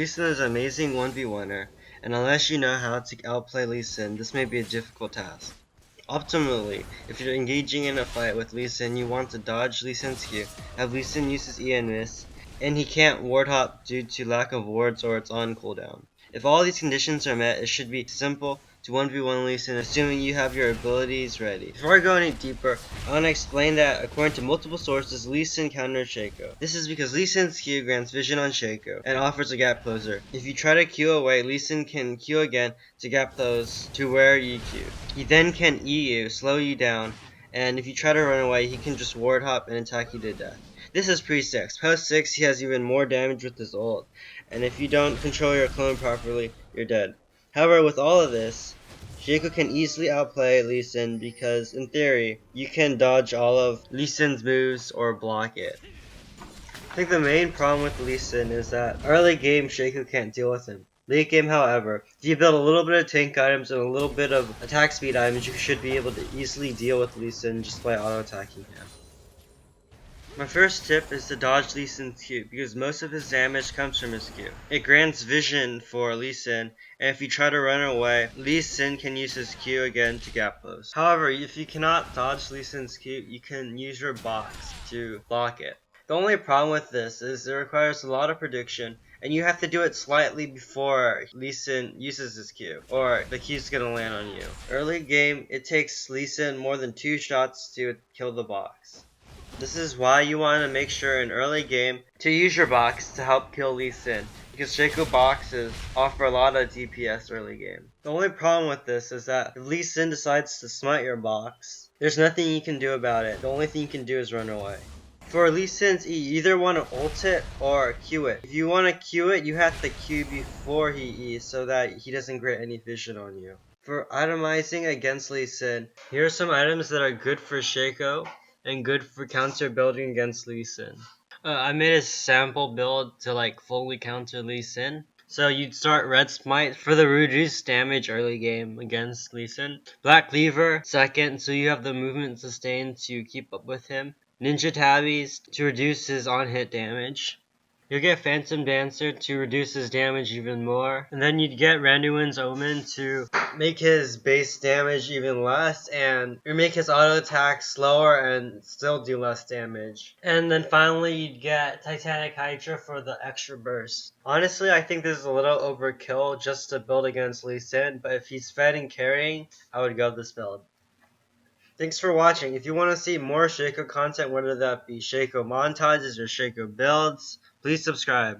Lee Sin is an amazing 1v1er, and unless you know how to outplay Lee Sin, this may be a difficult task. Optimally, if you're engaging in a fight with Lee Sin, you want to dodge Lee Sin's Q, have Lee Sin use his E and miss, and he can't ward hop due to lack of wards or it's on cooldown. If all these conditions are met, it should be simple to 1v1 Lee Sin, assuming you have your abilities ready. Before I go any deeper, I want to explain that according to multiple sources, Lee Sin counters Shaco. This is because Lee Sin's Q grants vision on Shaco and offers a gap closer. If you try to Q away, Lee Sin can Q again to gap close to where you Q. He then can E you, slow you down, and if you try to run away, he can just ward hop and attack you to death. This is pre-6. Post-6, he has even more damage with his ult, and if you don't control your clone properly, you're dead. However, with all of this, Shaco can easily outplay Lee Sin because, in theory, you can dodge all of Lee Sin's moves or block it. I think the main problem with Lee Sin is that early game Shaco can't deal with him. Late game, however, if you build a little bit of tank items and a little bit of attack speed items, you should be able to easily deal with Lee Sin just by auto-attacking him. My first tip is to dodge Lee Sin's Q, because most of his damage comes from his Q. It grants vision for Lee Sin, and if you try to run away, Lee Sin can use his Q again to gap close. However, if you cannot dodge Lee Sin's Q, you can use your box to block it. The only problem with this is it requires a lot of prediction, and you have to do it slightly before Lee Sin uses his Q, or the Q's gonna land on you. Early game, it takes Lee Sin more than 2 shots to kill the box. This is why you want to make sure in early game to use your box to help kill Lee Sin, because Shaco boxes offer a lot of DPS early game. The only problem with this is that if Lee Sin decides to smite your box, there's nothing you can do about it. The only thing you can do is run away. For Lee Sin's E, you either want to ult it or Q it. If you want to Q it, you have to Q before he E's so that he doesn't grant any vision on you. For itemizing against Lee Sin, here are some items that are good for Shaco and good for counter building against Lee Sin. I made a sample build to fully counter Lee Sin. So you'd start Red Smite for the reduced damage early game against Lee Sin. Black Cleaver second, so you have the movement sustain to keep up with him. Ninja Tabbies to reduce his on-hit damage. You'll get Phantom Dancer to reduce his damage even more. And then you'd get Randuin's Omen to make his base damage even less, and make his auto attack slower and still do less damage. And then finally you'd get Titanic Hydra for the extra burst. Honestly, I think this is a little overkill just to build against Lee Sin, but if he's fed and carrying, I would go this build. Thanks for watching. If you want to see more Shaco content, whether that be Shaco montages or Shaco builds, please subscribe.